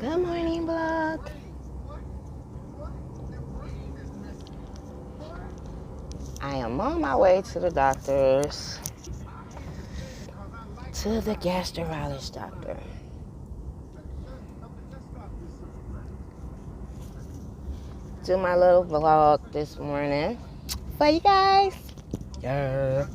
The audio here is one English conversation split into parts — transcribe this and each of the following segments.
Good morning, vlog. I am on my way to the doctor's, to the gastrologist doctor. Do my little vlog this morning for you guys. Yeah.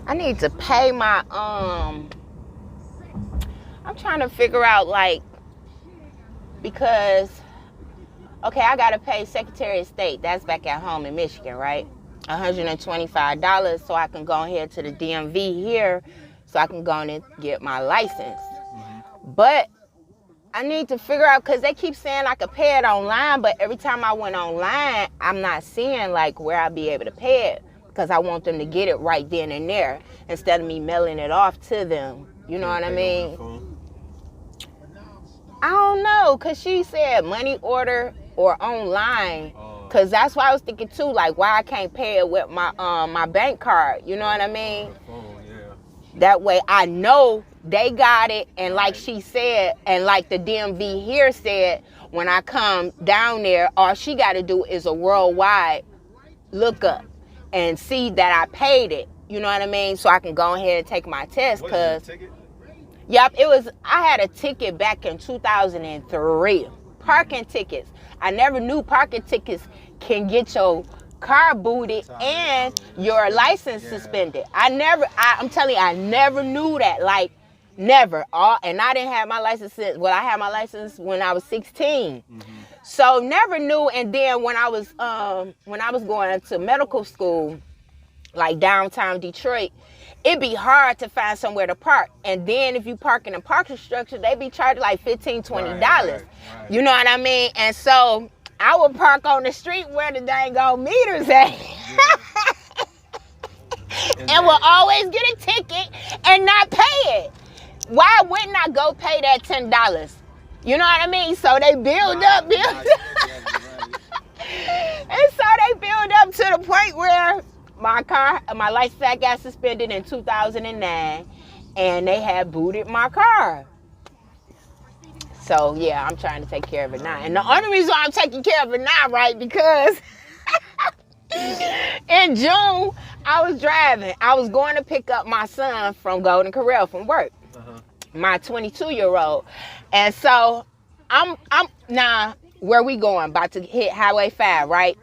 I need to pay my I'm trying to figure out because okay, I gotta pay Secretary of State. That's back at home in Michigan, right? $125 so I can go ahead to the DMV here so I can go in and get my license. But I need to figure out, because they keep saying I could pay it online, but every time I went online, I'm not seeing where I'll be able to pay it, because I want them to get it right then and there instead of me mailing it off to them. You know what I mean? I don't know, because she said money order or online, because that's why I was thinking too, why I can't pay it with my my bank card. You know what I mean? That way I know they got it, and like she said, and like the DMV here said, when I come down there, all she got to do is a worldwide lookup and see that I paid it. You know what I mean? So I can go ahead and take my test. Cause yep, I had a ticket back in 2003. Parking tickets. I never knew parking tickets can get your car booted and your license suspended. I'm telling you, I never knew that. Never. And I didn't have my license I had my license when I was 16. So never knew. And then when I was going to medical school, downtown Detroit, it'd be hard to find somewhere to park. And then if you park in a parking structure, they be charged $15, $20. Right. You know what I mean? And so I would park on the street where the dang old meters at. And will always get a ticket and not pay it. Why wouldn't I go pay that $10? You know what I mean? So they build up. And so they build up to the point where my license got suspended in 2009, and they had booted my car. So yeah, I'm trying to take care of it now. And the only reason why I'm taking care of it now, right, because in June, I was driving. I was going to pick up my son from Golden Corral from work, my 22-year-old. And so I'm now, where we going? About to hit Highway 5, right?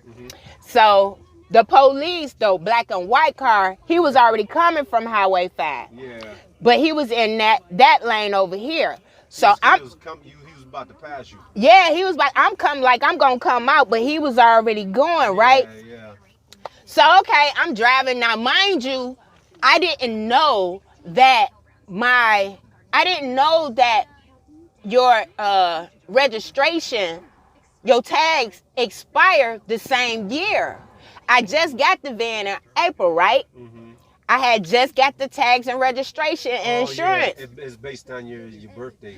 So the police, though, black and white car, he was already coming from Highway 5. Yeah. But he was in that lane over here. So he was about to pass you. Yeah, he was I'm gonna come out, but he was already going, right? Yeah. So okay, I'm driving now. Mind you, I didn't know that your registration, your tags expire the same year. I just got the van in April, right? I had just got the tags and registration and insurance. Yeah. It's based on your birthday.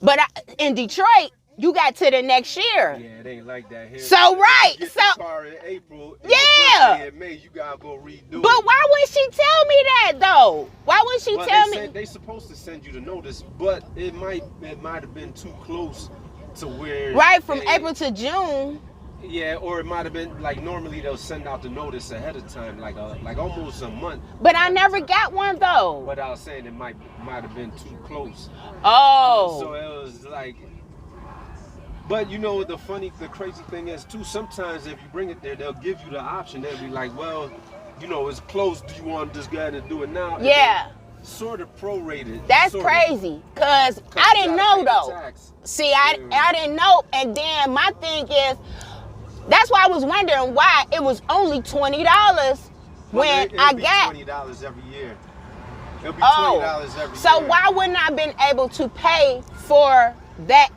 But in Detroit, you got to the next year. Yeah, it ain't like that here. So right, car in April. Yeah. In May, you gotta go redo. But why wouldn't she tell me that though? Why wouldn't she tell me? They supposed to send you the notice, but it might have been too close to where. Right, from April to June. Yeah, or it might have been normally they'll send out the notice ahead of time, like almost a month. But I never got one though. But I was saying it might have been too close. Oh. So it was but you know the crazy thing is too. Sometimes if you bring it there, they'll give you the option. They'll be like, well, it's close. Do you want to just go ahead and do it now? Yeah. Sort of prorated. That's crazy, cause I didn't know though. See, I didn't know, and then my thing is, That's why I was wondering why it was only $20 when I got $20 every year. It'll be $20 every year. So why wouldn't I have been able to pay for that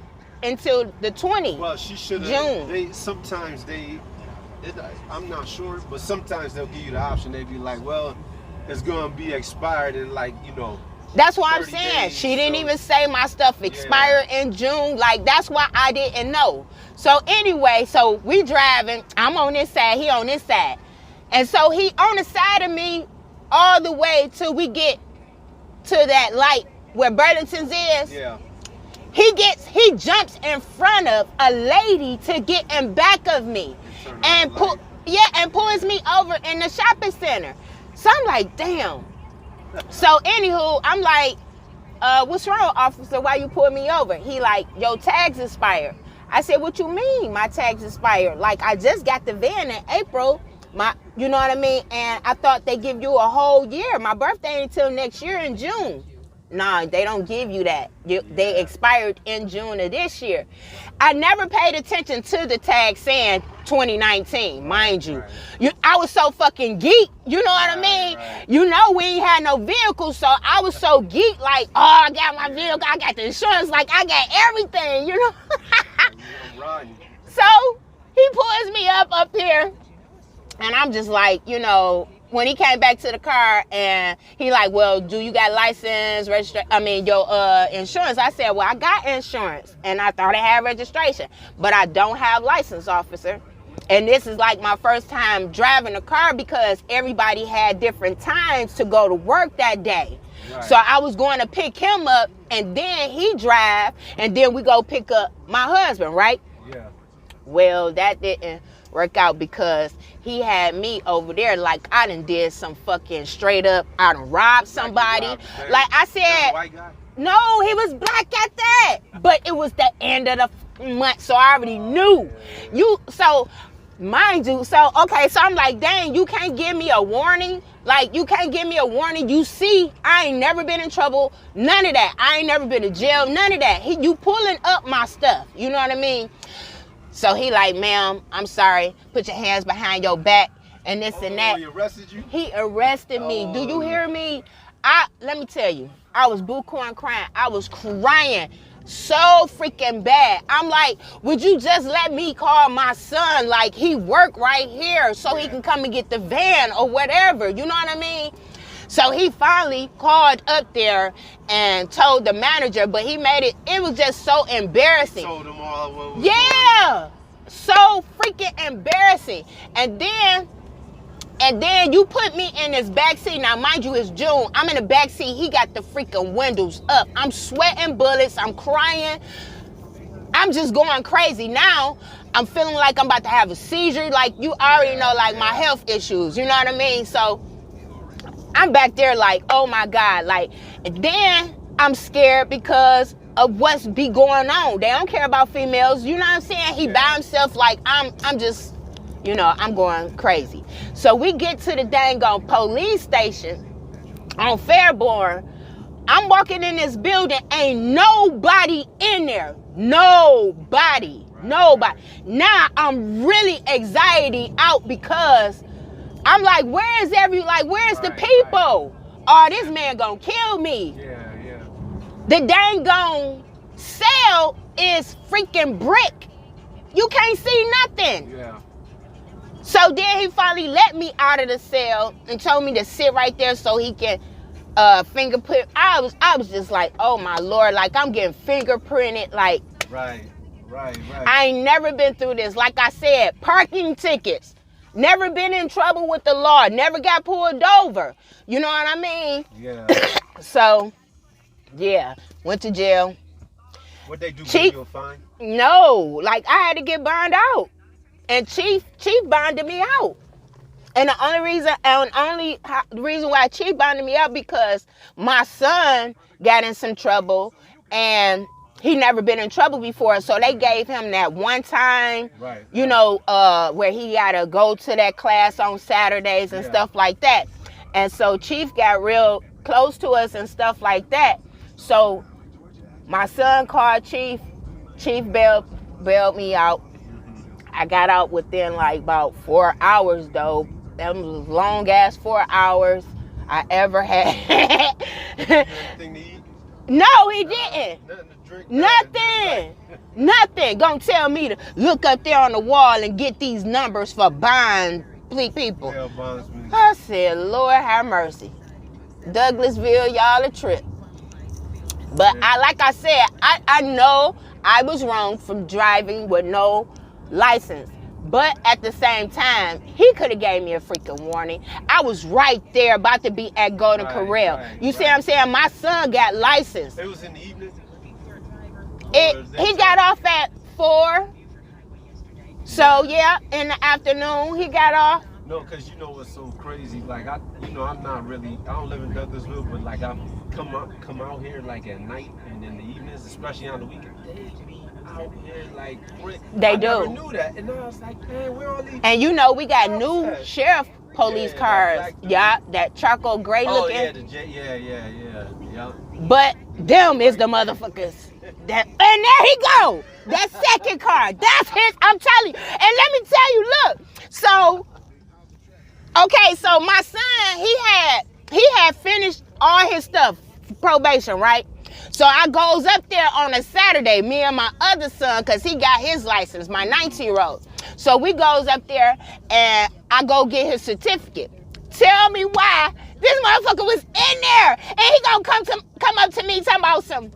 until the 20th? Well, she should have. I'm not sure, but sometimes they'll give you the option. They be like, well, it's gonna be expired in That's what I'm saying. Days, she didn't even say my stuff expired in June. Like, that's why I didn't know. So anyway, so we driving. I'm on this side, he on this side. And so he on the side of me all the way till we get to that light where Burlington's is. Yeah. He jumps in front of a lady to get in back of me. And pulls me over in the shopping center. So I'm like, damn. So anywho, I'm like, what's wrong, officer? Why you pull me over? He like, your tag's expired. I said, what you mean my tag's expired? Like, I just got the van in April. You know what I mean? And I thought they give you a whole year. My birthday ain't until next year in June. Nah, they don't give you that. They expired in June of this year. I never paid attention to the tag saying 2019, mind you. I was so fucking geek, you know what I mean? Right. You know, we ain't had no vehicle, so I was so geek, like, oh, I got my vehicle, I got the insurance, like, I got everything, you know? So, he pulls me up here, and I'm just like, you know, when he came back to the car and he like, well, do you got license, your insurance? I said, well, I got insurance and I thought I had registration, but I don't have license, officer. And this is like my first time driving a car because everybody had different times to go to work that day. Right. So I was going to pick him up and then he drive and then we go pick up my husband, right? Yeah. Well, that didn't work out because he had me over there like I done did some fucking straight up, I done robbed somebody. Like I said, white guy? No, he was black at that. But it was the end of the month, so I already knew. Mind you, so I'm like, dang, you can't give me a warning? Like, you can't give me a warning? You see, I ain't never been in trouble, none of that. I ain't never been to jail, none of that. You pulling up my stuff, you know what I mean? So he like, ma'am, I'm sorry. Put your hands behind your back and this and that. He arrested you? He arrested me. Do you hear me? Let me tell you, I was boo-corn crying. I was crying so freaking bad. I'm like, would you just let me call my son? Like, he work right here so he can come and get the van or whatever. You know what I mean? So he finally called up there and told the manager, but he made it was just so embarrassing. Told them all what was going on. So freaking embarrassing. And then you put me in this back seat. Now, mind you, it's June. I'm in the back seat. He got the freaking windows up. I'm sweating bullets. I'm crying. I'm just going crazy. Now, I'm feeling like I'm about to have a seizure. Like, you already know, like, my health issues. You know what I mean? So I'm back there like, oh my God, like, and then I'm scared because of what's be going on. They don't care about females, you know what I'm saying? He by himself, like, I'm just, you know, I'm going crazy. So we get to the dang on police station on Fairborn. I'm walking in this building, ain't nobody in there. Nobody. Now I'm really anxiety out because I'm like, where's the people? Oh, this man gonna kill me. Yeah. The dang gone cell is freaking brick. You can't see nothing. Yeah. So then he finally let me out of the cell and told me to sit right there so he can fingerprint. I was just like, oh my Lord, like I'm getting fingerprinted, like. Right. I ain't never been through this. Like I said, parking tickets. Never been in trouble with the law. Never got pulled over. You know what I mean? Yeah. So, yeah, went to jail. What they do? Give you a fine? No, like I had to get bonded out, and Chief bonded me out. And the only reason why Chief bonded me out because my son got in some trouble, and he never been in trouble before, so they gave him that one time, right. You know, where he got to go to that class on Saturdays and stuff like that. And so Chief got real close to us and stuff like that. So my son called Chief. Chief bailed me out. I got out within like about 4 hours though. That was long ass 4 hours I ever had. Anything to eat? No, he didn't. Nothing to drink. Nothing. Nothing. Gonna tell me to look up there on the wall and get these numbers for buying people. Hell bondsman. I said, Lord have mercy. Douglasville, y'all a trip. But like I said, I know I was wrong for driving with no license. But at the same time, he could have gave me a freaking warning. I was right there about to be at Golden Corral. You see what I'm saying? My son got licensed. It was in the evening? He got off at 4. So yeah, in the afternoon he got off. No, because you know what's so crazy? Like I'm not really, I don't live in Douglasville, but like I come out here like at night and in the evenings, especially on the weekend. They be out here like I never knew that, and I was like, man, where all these? And you know we got new sheriff police cars. Yeah, that charcoal gray looking. Yeah. But them is the motherfuckers. And there he go. That second car. That's his. I'm telling you. And let me tell you, look. So, okay, so my son, he had finished all his stuff, probation, right? So I goes up there on a Saturday, me and my other son, because he got his license, my 19-year-old. So we goes up there and I go get his certificate. Tell me why this motherfucker was in there and he gonna come up to me talking about some,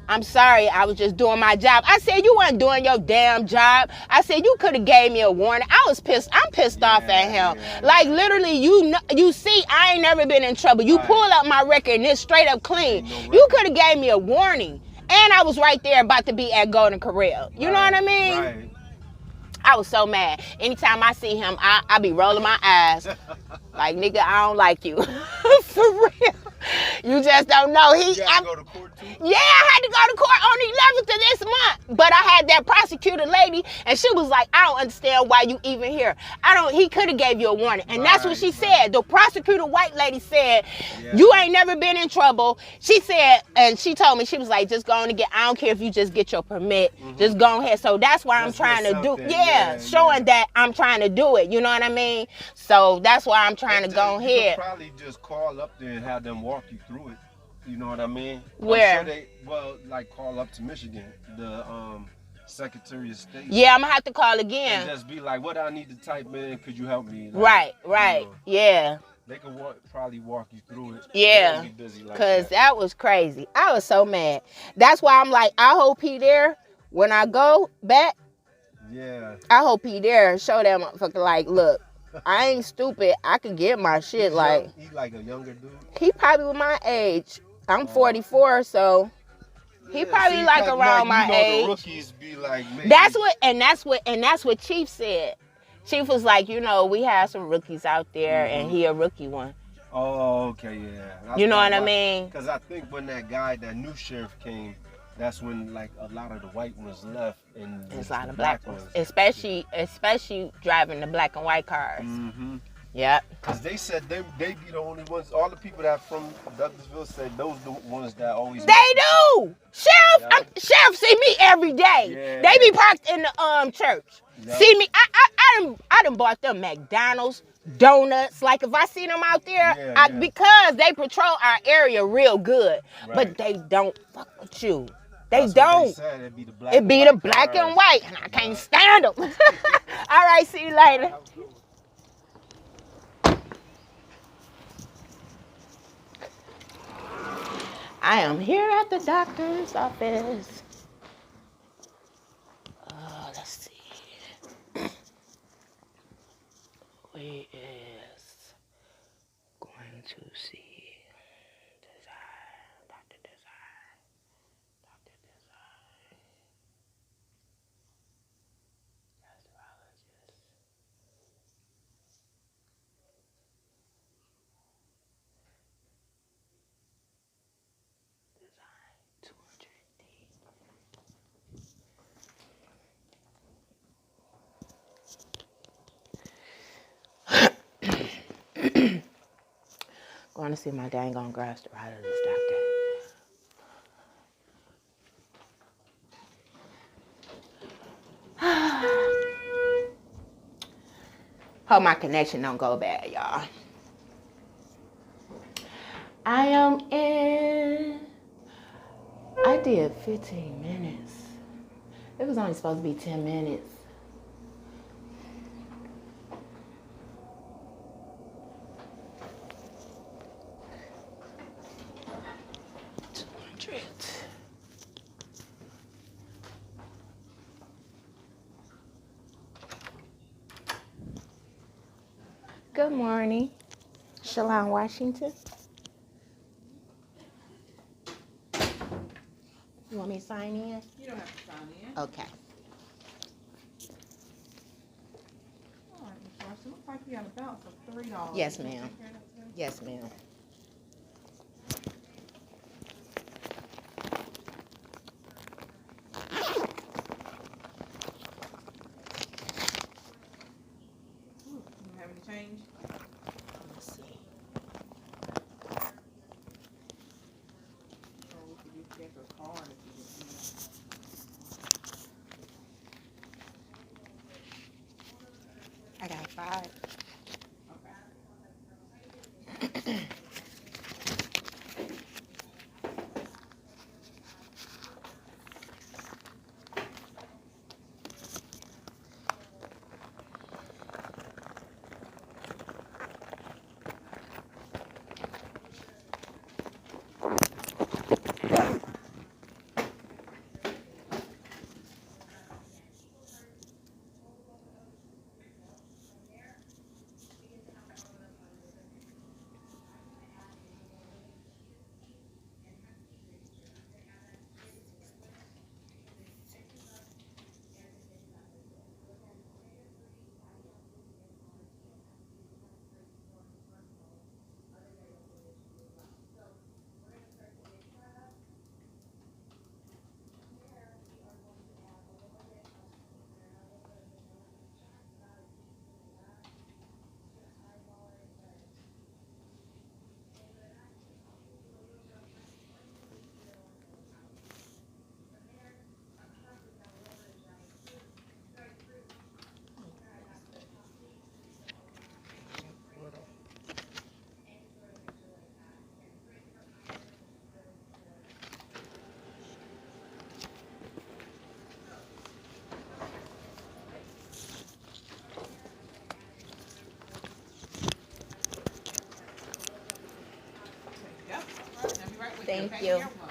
I'm sorry, I was just doing my job. I said, you weren't doing your damn job. I said, you could have gave me a warning. I was pissed. I'm pissed off at him. Yeah. Like, literally, you see, I ain't never been in trouble. You pull up my record and it's straight up clean. You could have gave me a warning. And I was right there about to be at Golden Corral. You know what I mean? Right. I was so mad. Anytime I see him, I be rolling my eyes. Like, nigga, I don't like you. For real. You just don't know. You had to go to court too? Yeah, I had to go to court on the 11th of this month. But I had that prosecutor lady, and she was like, I don't understand why you even here. He could have gave you a warning. And that's what she said. The prosecutor, white lady, said, you ain't never been in trouble. She said, and she told me, she was like, just go on and get, I don't care if you just get your permit. Just go ahead. So that's why I'm trying to do, showing that I'm trying to do it. You know what I mean? So that's why I'm trying to go ahead. You could probably just call up there and have them walk you through it. You know what I mean? Where? I'm sure like call up to Michigan, the Secretary of State. Yeah, I'm gonna have to call again. And just be like, what I need to type in? Could you help me? Like, right. You know, yeah. They could probably walk you through it. Yeah. Because that was crazy. I was so mad. That's why I'm like, I hope he there when I go back. Yeah. I hope he there. Show that motherfucker like, look, I ain't stupid. I can get my shit. He's like a younger dude. He probably was my age. I'm 44, so he probably like around my age. The rookies be like, maybe. That's what Chief said. Chief was like, you know, we have some rookies out there, and he a rookie one. Oh, okay, yeah. That's you know what I mean? Because I think when that new sheriff came, that's when like a lot of the white ones left and there's a lot of black ones, especially driving the black and white cars. Mm-hmm. Yep. Because they said they be the only ones. All the people that from Douglasville said those the ones that always. They do. Sheriff see me every day. Yeah. They be parked in the church. Yep. See me. I done bought them McDonald's, donuts. Like if I see them out there, because they patrol our area real good, but they don't fuck with you. They don't. It be the black and white, and I can't stand them. All right, see you later. I am here at the doctor's office. Let's see. We is going to see Dr. Desire. Gastrologist. Going to see my dang on gastrologist doctor. Hope my connection don't go bad, y'all. I am in. I did 15 minutes. It was only supposed to be 10 minutes. Good morning, Shalon, Washington. You want me to sign in? You don't have to sign in. Okay. All right, Ms. Russell, looks like you got a balance of $3. Yes, ma'am. Yes, ma'am. You don't have any change? Let's see. Or we could just get a card if you didn't know. I got 5. Okay. Yep. All right, I'll be right with Thank okay? you. You're welcome.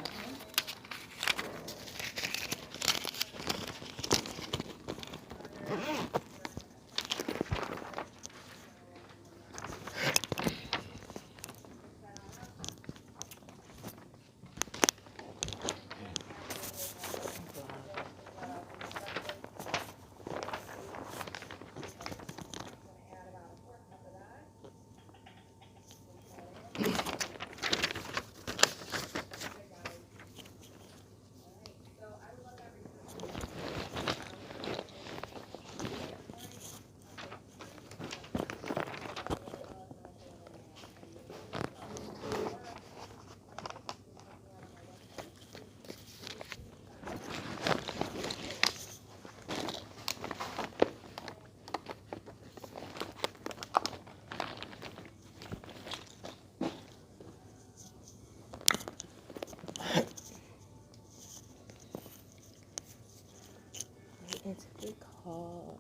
It's a big call.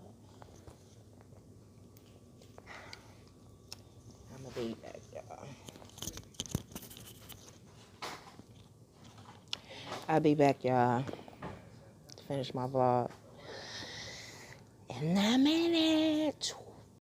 I'm gonna be back, y'all. I'll be back, y'all, to finish my vlog in a minute.